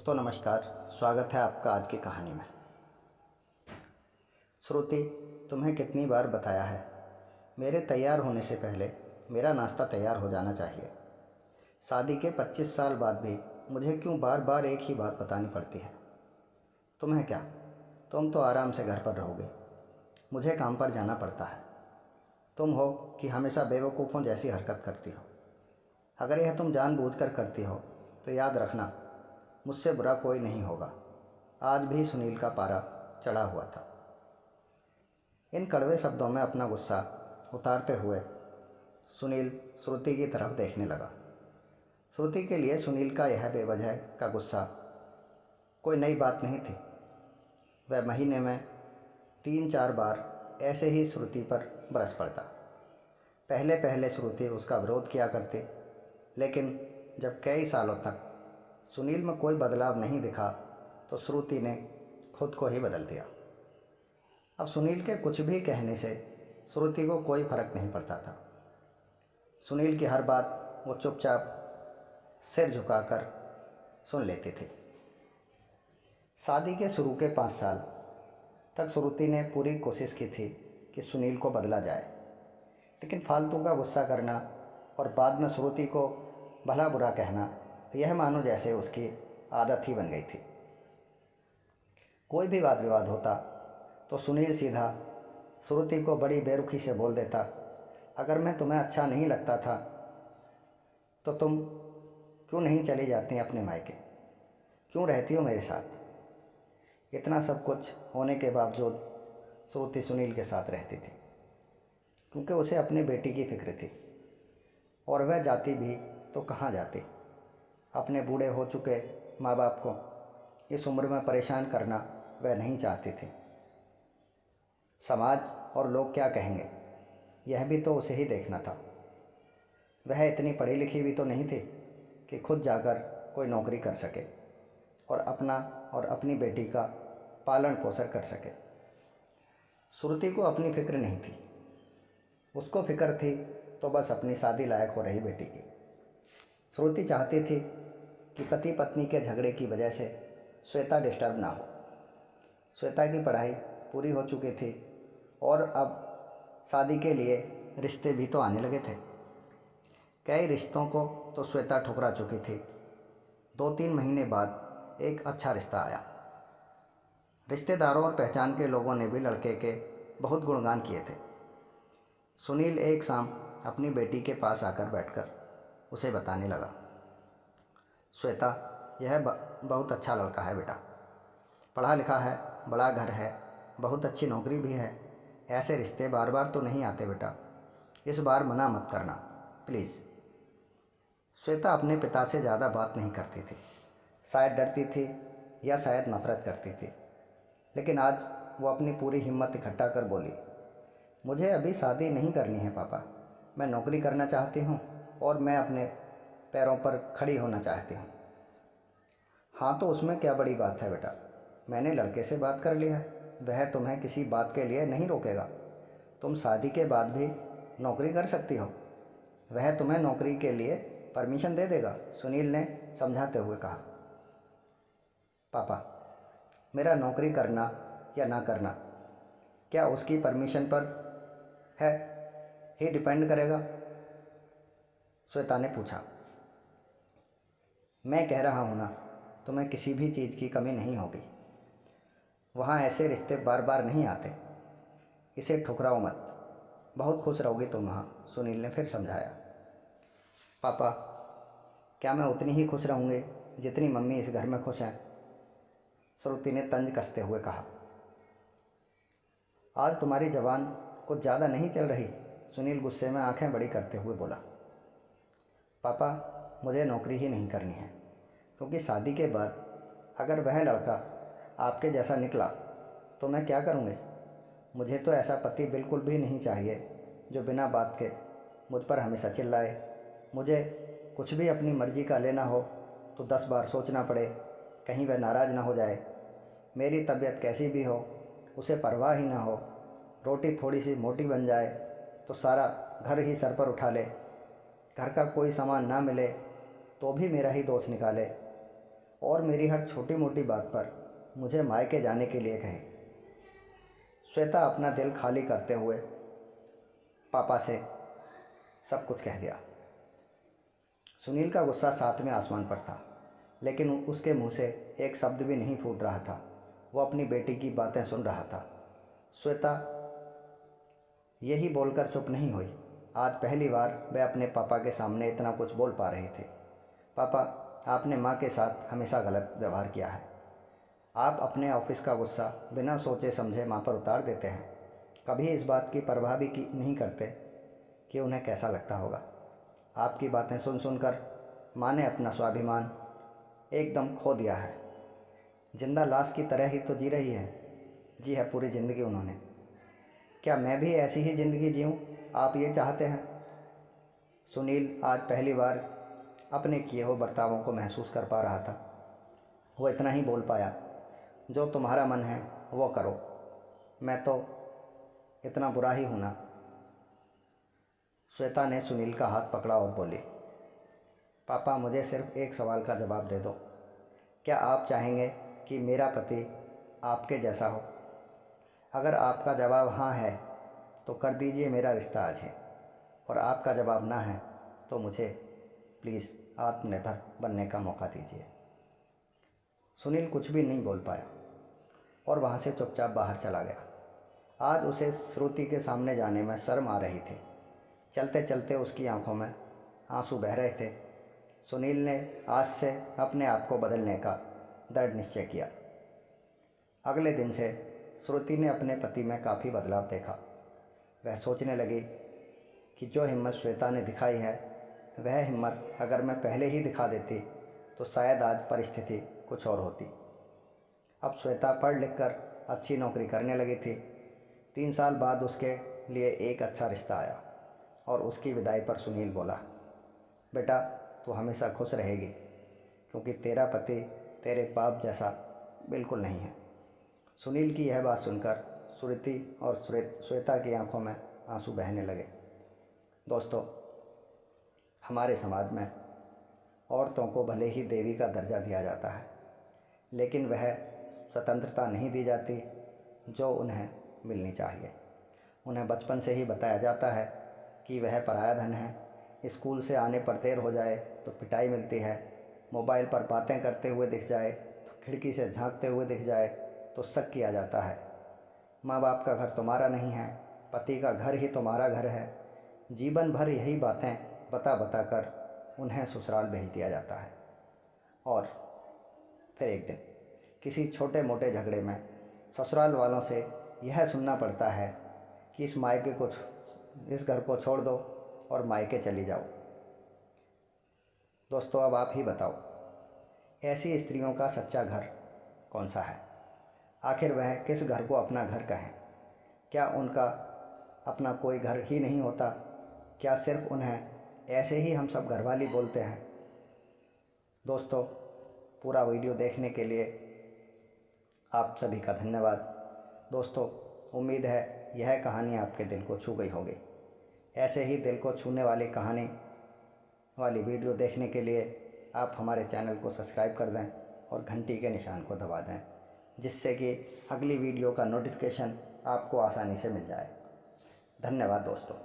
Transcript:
दोस्तों नमस्कार। स्वागत है आपका आज की कहानी में। श्रुति, तुम्हें कितनी बार बताया है, मेरे तैयार होने से पहले मेरा नाश्ता तैयार हो जाना चाहिए। शादी के 25 साल बाद भी मुझे क्यों बार बार एक ही बात बतानी पड़ती है? तुम्हें क्या, तुम तो आराम से घर पर रहोगे, मुझे काम पर जाना पड़ता है। तुम हो कि हमेशा बेवकूफ़ों जैसी हरकत करती हो। अगर यह तुम जानबूझकर करती हो तो याद रखना, मुझसे बुरा कोई नहीं होगा। आज भी सुनील का पारा चढ़ा हुआ था। इन कड़वे शब्दों में अपना गुस्सा उतारते हुए सुनील श्रुति की तरफ देखने लगा। श्रुति के लिए सुनील का यह बेवजह का गुस्सा कोई नई बात नहीं थी। वह महीने में 3-4 बार ऐसे ही श्रुति पर बरस पड़ता। पहले पहले श्रुति उसका विरोध किया करती, लेकिन जब कई सालों तक सुनील में कोई बदलाव नहीं दिखा तो श्रुति ने खुद को ही बदल दिया। अब सुनील के कुछ भी कहने से श्रुति को कोई फर्क नहीं पड़ता था। सुनील की हर बात वो चुपचाप सिर झुकाकर सुन लेती थी। शादी के शुरू के 5 साल तक श्रुति ने पूरी कोशिश की थी कि सुनील को बदला जाए, लेकिन फालतू का गुस्सा करना और बाद में श्रुति को भला बुरा कहना, यह मानो जैसे उसकी आदत ही बन गई थी। कोई भी वाद विवाद होता तो सुनील सीधा श्रुति को बड़ी बेरुखी से बोल देता, अगर मैं तुम्हें अच्छा नहीं लगता था तो तुम क्यों नहीं चली जाती अपने मायके, क्यों रहती हो मेरे साथ? इतना सब कुछ होने के बावजूद श्रुति सुनील के साथ रहती थी, क्योंकि उसे अपनी बेटी की फिक्र थी। और वह जाती भी तो कहाँ जाती? अपने बूढ़े हो चुके माँ बाप को इस उम्र में परेशान करना वह नहीं चाहती थी। समाज और लोग क्या कहेंगे, यह भी तो उसे ही देखना था। वह इतनी पढ़ी लिखी भी तो नहीं थी कि खुद जाकर कोई नौकरी कर सके और अपना और अपनी बेटी का पालन पोषण कर सके। श्रुति को अपनी फिक्र नहीं थी, उसको फिक्र थी तो बस अपनी शादी लायक हो रही बेटी की। श्रुति चाहती थी कि पति पत्नी के झगड़े की वजह से श्वेता डिस्टर्ब ना हो। श्वेता की पढ़ाई पूरी हो चुकी थी और अब शादी के लिए रिश्ते भी तो आने लगे थे। कई रिश्तों को तो श्वेता ठुकरा चुकी थी। 2-3 महीने बाद एक अच्छा रिश्ता आया। रिश्तेदारों और पहचान के लोगों ने भी लड़के के बहुत गुणगान किए थे। सुनील एक शाम अपनी बेटी के पास आकर बैठकर उसे बताने लगा, श्वेता, यह बहुत अच्छा लड़का है बेटा, पढ़ा लिखा है, बड़ा घर है, बहुत अच्छी नौकरी भी है। ऐसे रिश्ते बार बार तो नहीं आते बेटा, इस बार मना मत करना प्लीज़। श्वेता अपने पिता से ज़्यादा बात नहीं करती थी, शायद डरती थी या शायद नफरत करती थी, लेकिन आज वो अपनी पूरी हिम्मत इकट्ठा कर बोली, मुझे अभी शादी नहीं करनी है पापा, मैं नौकरी करना चाहती हूँ और मैं अपने पैरों पर खड़ी होना चाहती हूँ। हाँ तो उसमें क्या बड़ी बात है बेटा, मैंने लड़के से बात कर ली है, वह तुम्हें किसी बात के लिए नहीं रोकेगा। तुम शादी के बाद भी नौकरी कर सकती हो, वह तुम्हें नौकरी के लिए परमिशन दे देगा, सुनील ने समझाते हुए कहा। पापा, मेरा नौकरी करना या ना करना क्या उसकी परमिशन पर है ही डिपेंड करेगा? श्वेता ने पूछा। मैं कह रहा हूँ ना, तुम्हें किसी भी चीज़ की कमी नहीं होगी। वहाँ ऐसे रिश्ते बार बार नहीं आते, इसे ठुकराओ मत, बहुत खुश रहोगी तुम वहाँ, सुनील ने फिर समझाया। पापा, क्या मैं उतनी ही खुश रहूँगी जितनी मम्मी इस घर में खुश हैं? श्रुति ने तंज कसते हुए कहा। आज तुम्हारी ज़बान कुछ ज़्यादा नहीं चल रही, सुनील गुस्से में आंखें बड़ी करते हुए बोला। पापा, मुझे नौकरी ही नहीं करनी है, क्योंकि शादी के बाद अगर वह लड़का आपके जैसा निकला तो मैं क्या करूँगी? मुझे तो ऐसा पति बिल्कुल भी नहीं चाहिए जो बिना बात के मुझ पर हमेशा चिल्लाए। मुझे कुछ भी अपनी मर्ज़ी का लेना हो तो 10 बार सोचना पड़े, कहीं वह नाराज़ ना हो जाए। मेरी तबीयत कैसी भी हो उसे परवाह ही ना हो, रोटी थोड़ी सी मोटी बन जाए तो सारा घर ही सर पर उठा ले, घर का कोई सामान ना मिले तो भी मेरा ही दोष निकाले। और मेरी हर छोटी मोटी बात पर मुझे मायके जाने के लिए कहे। श्वेता अपना दिल खाली करते हुए पापा से सब कुछ कह दिया। सुनील का गुस्सा सातवें आसमान पर था, लेकिन उसके मुंह से एक शब्द भी नहीं फूट रहा था। वो अपनी बेटी की बातें सुन रहा था। श्वेता यही बोलकर चुप नहीं हुई। आज पहली बार वह अपने पापा के सामने इतना कुछ बोल पा रही थी। पापा, आपने माँ के साथ हमेशा गलत व्यवहार किया है। आप अपने ऑफिस का गुस्सा बिना सोचे समझे माँ पर उतार देते हैं। कभी इस बात की परवाह भी नहीं करते कि उन्हें कैसा लगता होगा। आपकी बातें सुन सुनकर माँ ने अपना स्वाभिमान एकदम खो दिया है। जिंदा लाश की तरह ही तो जी रही है। जी है पूरी ज़िंदगी उन्होंने। क्या मैं भी ऐसी ही ज़िंदगी जीऊँ, आप ये चाहते हैं? सुनील आज पहली बार अपने किए हुए बर्तावों को महसूस कर पा रहा था। वो इतना ही बोल पाया, जो तुम्हारा मन है वो करो, मैं तो इतना बुरा ही हूँ ना। श्वेता ने सुनील का हाथ पकड़ा और बोली, पापा, मुझे सिर्फ एक सवाल का जवाब दे दो। क्या आप चाहेंगे कि मेरा पति आपके जैसा हो? अगर आपका जवाब हाँ है तो कर दीजिए मेरा रिश्ता आज है, और आपका जवाब ना है तो मुझे प्लीज़ आत्मनिर्भर बनने का मौका दीजिए। सुनील कुछ भी नहीं बोल पाया और वहाँ से चुपचाप बाहर चला गया। आज उसे श्रुति के सामने जाने में शर्म आ रही थी। चलते चलते उसकी आंखों में आंसू बह रहे थे। सुनील ने आज से अपने आप को बदलने का दृढ़ निश्चय किया। अगले दिन से श्रुति ने अपने पति में काफ़ी बदलाव देखा। वह सोचने लगी कि जो हिम्मत श्वेता ने दिखाई है, वह हिम्मत अगर मैं पहले ही दिखा देती तो शायद आज परिस्थिति कुछ और होती। अब श्वेता पढ़ लिख कर अच्छी नौकरी करने लगी थी। 3 साल बाद उसके लिए एक अच्छा रिश्ता आया और उसकी विदाई पर सुनील बोला, बेटा, तू हमेशा खुश रहेगी, क्योंकि तेरा पति तेरे बाप जैसा बिल्कुल नहीं है। सुनील की यह बात सुनकर श्रुति और श्वेता की आंखों में आंसू बहने लगे। दोस्तों, हमारे समाज में औरतों को भले ही देवी का दर्जा दिया जाता है, लेकिन वह स्वतंत्रता नहीं दी जाती जो उन्हें मिलनी चाहिए। उन्हें बचपन से ही बताया जाता है कि वह पराया धन है। स्कूल से आने पर देर हो जाए तो पिटाई मिलती है। मोबाइल पर बातें करते हुए दिख जाए तो खिड़की से झांकते हुए दिख जाए तो शक किया जाता है। माँ बाप का घर तुम्हारा नहीं है, पति का घर ही तुम्हारा घर है। जीवन भर यही बातें बता बता कर उन्हें ससुराल भेज दिया जाता है। और फिर एक दिन किसी छोटे मोटे झगड़े में ससुराल वालों से यह सुनना पड़ता है कि इस घर को छोड़ दो और मायके चली जाओ। दोस्तों, अब आप ही बताओ, ऐसी स्त्रियों का सच्चा घर कौन सा है? आखिर वह किस घर को अपना घर कहें? क्या उनका अपना कोई घर ही नहीं होता? क्या सिर्फ उन्हें ऐसे ही हम सब घरवाली बोलते हैं? दोस्तों, पूरा वीडियो देखने के लिए आप सभी का धन्यवाद। दोस्तों, उम्मीद है यह कहानी आपके दिल को छू गई होगी। ऐसे ही दिल को छूने वाली कहानी वाली वीडियो देखने के लिए आप हमारे चैनल को सब्सक्राइब कर दें और घंटी के निशान को दबा दें, जिससे कि अगली वीडियो का नोटिफिकेशन आपको आसानी से मिल जाए। धन्यवाद दोस्तों।